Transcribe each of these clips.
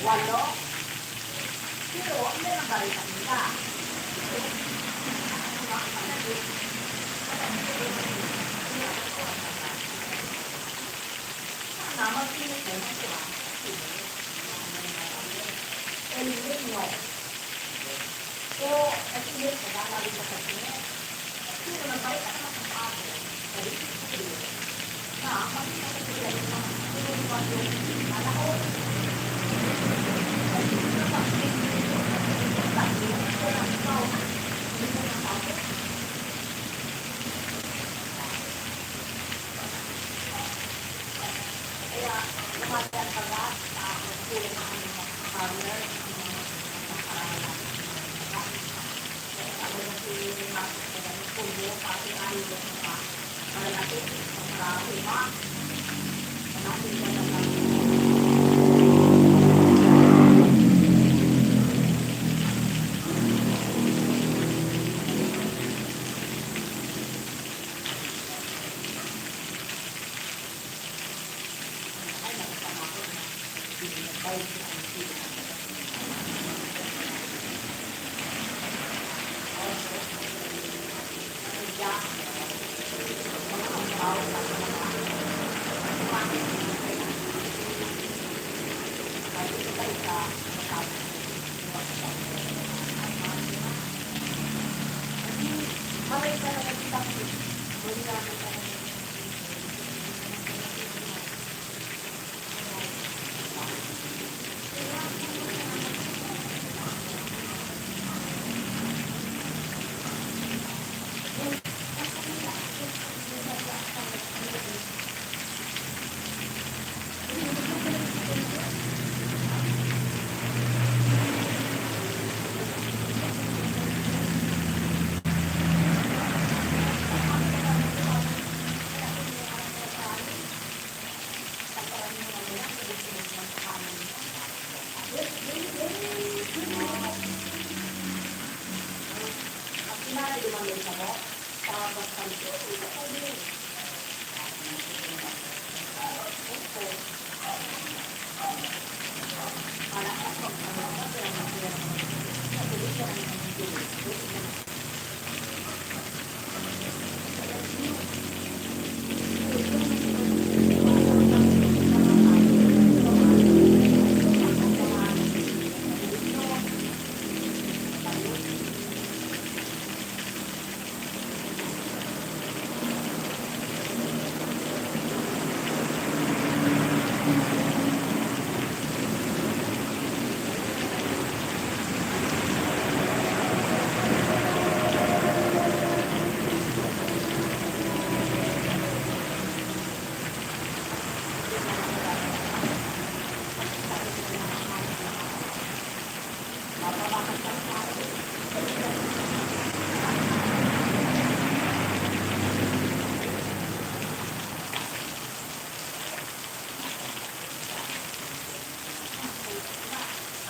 Walo. Pero hindi lang balikan nila. Nama sini pun siapa? El niño. Oh, así es que da la vida que tiene. Pero no parece que no se pague. Pero sí. Nah, masih ada kerjaan. Ini waktu ada orang. Para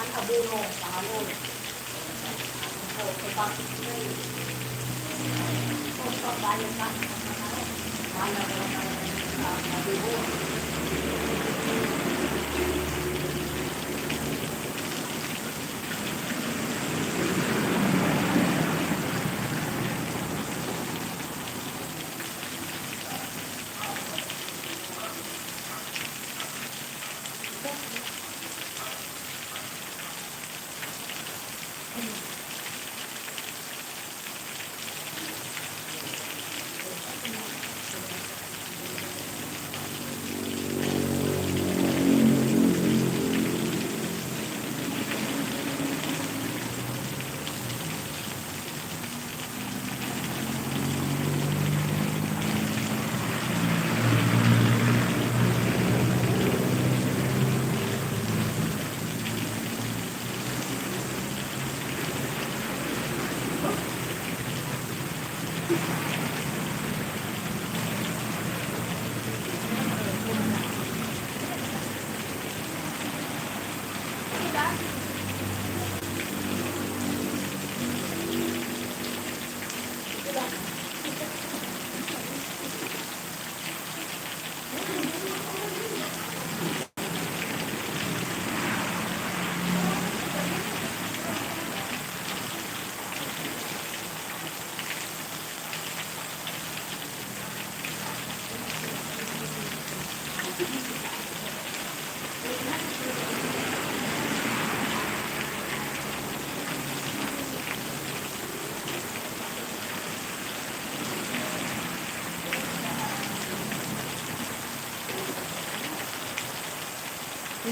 Ang abono, pangalon. So, kapag so, pagbayan ka, bahala ko lang sa abono.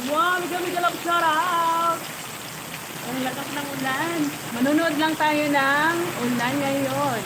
Wow, mega love shout out! Ang lakas ng ulan. Manonood lang tayo ng ulan ngayon.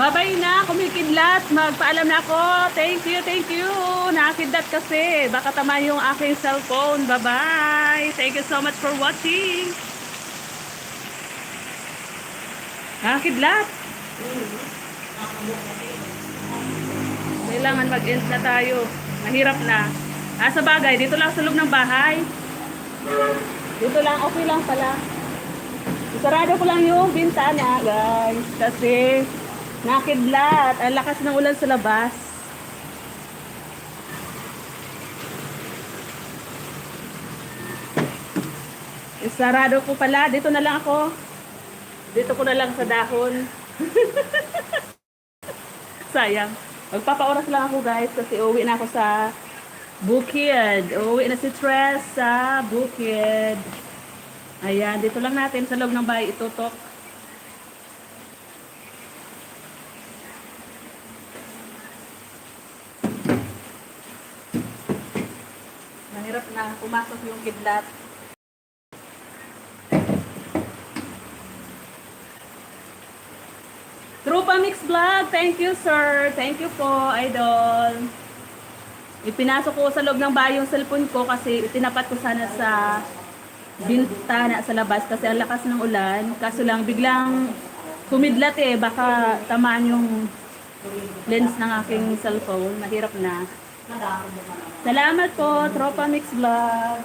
Babay na, kumikidlat. Magpaalam na ako. Thank you, thank you. Nakakidlat kasi. Baka tama yung aking cellphone. Bye-bye. Thank you so much for watching. Nakakidlat. Kailangan mag-end na tayo. Mahirap na. Sa bagay, dito lang sa loob ng bahay. Dito lang, okay lang pala. Isarado ko lang yung bintana, guys. Kasi nakidlat. Ang lakas ng ulan sa labas. Isarado ko pala. Dito na lang ako. Dito ko na lang sa dahon. Sayang. Magpapaoras lang ako, guys. Kasi uwi na ako sa bukid. Uwi na si Tres sa bukid. Ayan. Dito lang natin sa loob ng bahay itutok. Mahirap na pumasok yung kidlat. Trupa Mix Vlog, thank you sir. Thank you po, idol. Ipinasok ko sa loob ng bahay yung cellphone ko kasi itinapat ko sana sa bintana sa labas kasi ang lakas ng ulan. Kaso lang biglang kumidlat baka tamaan yung lens ng aking cellphone. Mahirap na. Salamat po, Tropa Mix Vlog.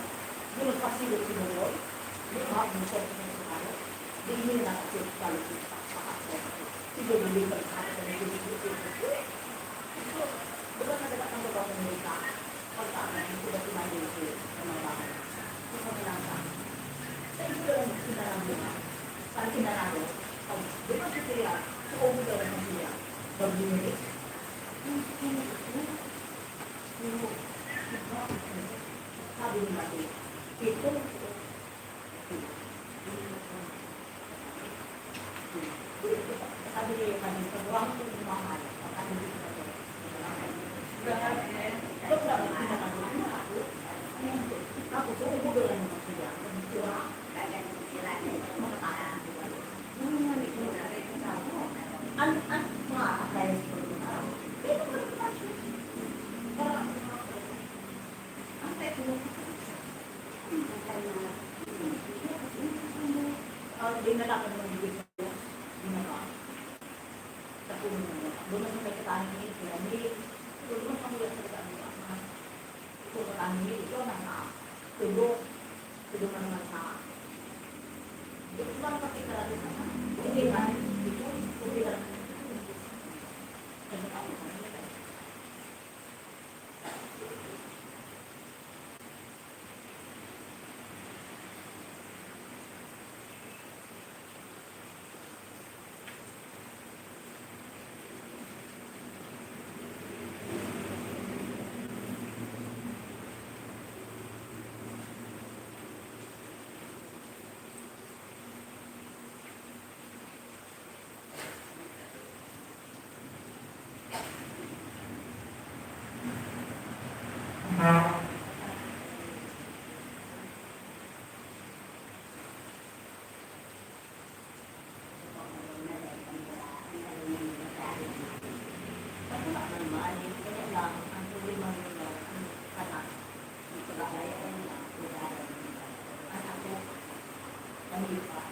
Hindi pa.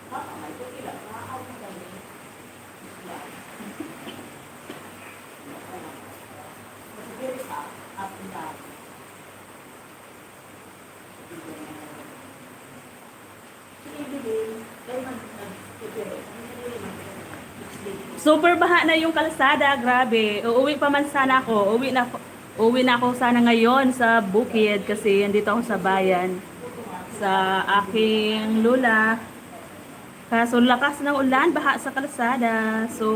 Baka may tuloy lang. Nakakaw mo kami. Yan. Kasi very up and down. Super baha na yung kalsada, grabe. Uuwi pa man sana ako. Uuwi na ako sana ngayon sa bukid kasi andito ako sa bayan sa aking lula. Kaso lakas ng ulan, baha sa kalsada. So,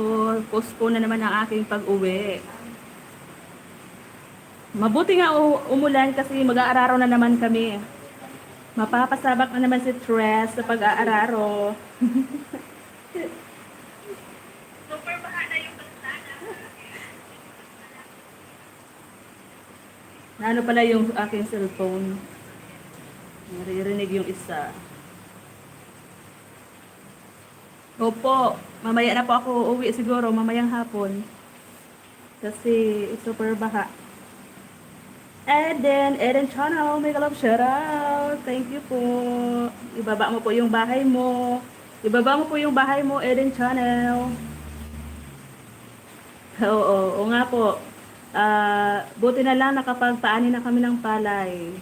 postpone na naman ang aking pag-uwi. Mabuti nga umulan kasi mag-aararo na naman kami. Mapapasabak na naman si Tres sa pag-aararo. Super baha na yung kalsada. Ano pala yung aking cellphone? Naririnig yung isa. Opo, mamaya na po ako uwi siguro, mamayang hapon. Kasi super baha. Eden Channel, may love shout out. Thank you po. Ibaba mo po yung bahay mo. Ibaba mo po yung bahay mo, Eden Channel. Oo nga po. Buti na lang nakapagpaani na kami ng palay.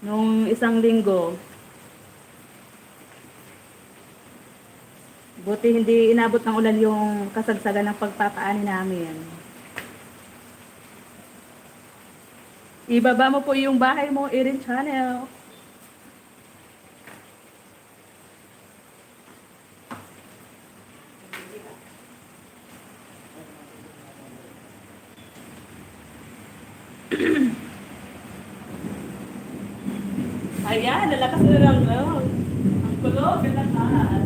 Nung isang linggo. Buti hindi inabot ng ulan yung kasagsagan ng pagpapaani namin. Ibaba mo po yung bahay mo, Erin Channel. Ayan, lalakas na lang. Ang kulog, lalakas.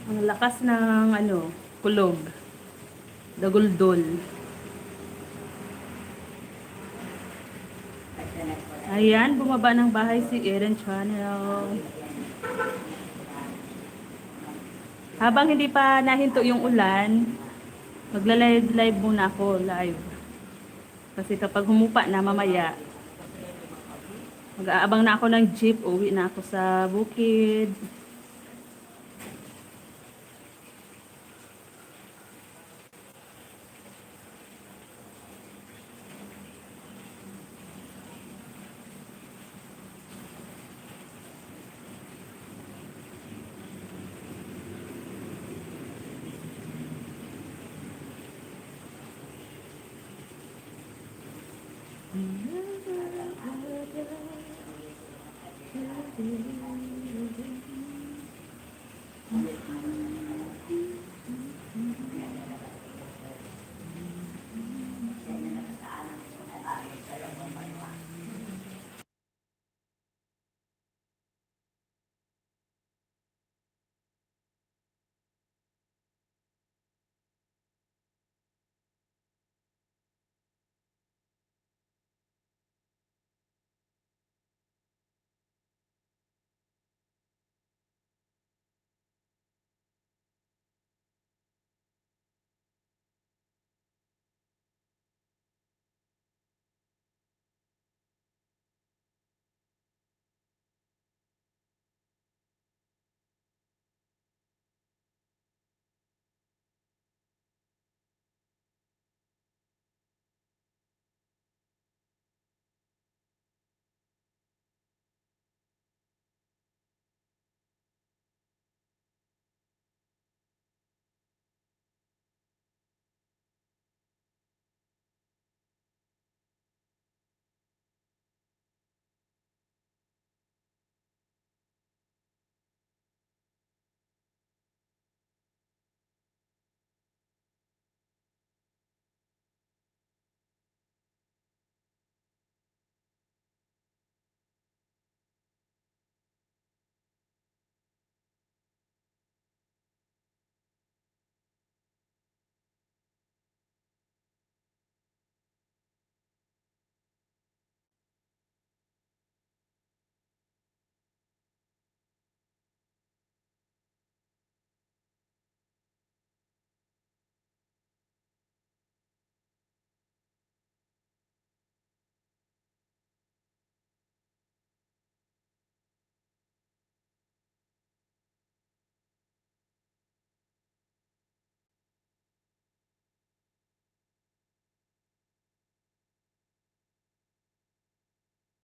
Ang lakas ng kulog. Daguldol. Ayan, bumaba ng bahay si Erin Channel. Habang hindi pa nahinto yung ulan, magla-live muna ako, live. Kasi kapag humupa na mamaya, mag-aabang na ako ng jeep, uwi na ako sa bukid.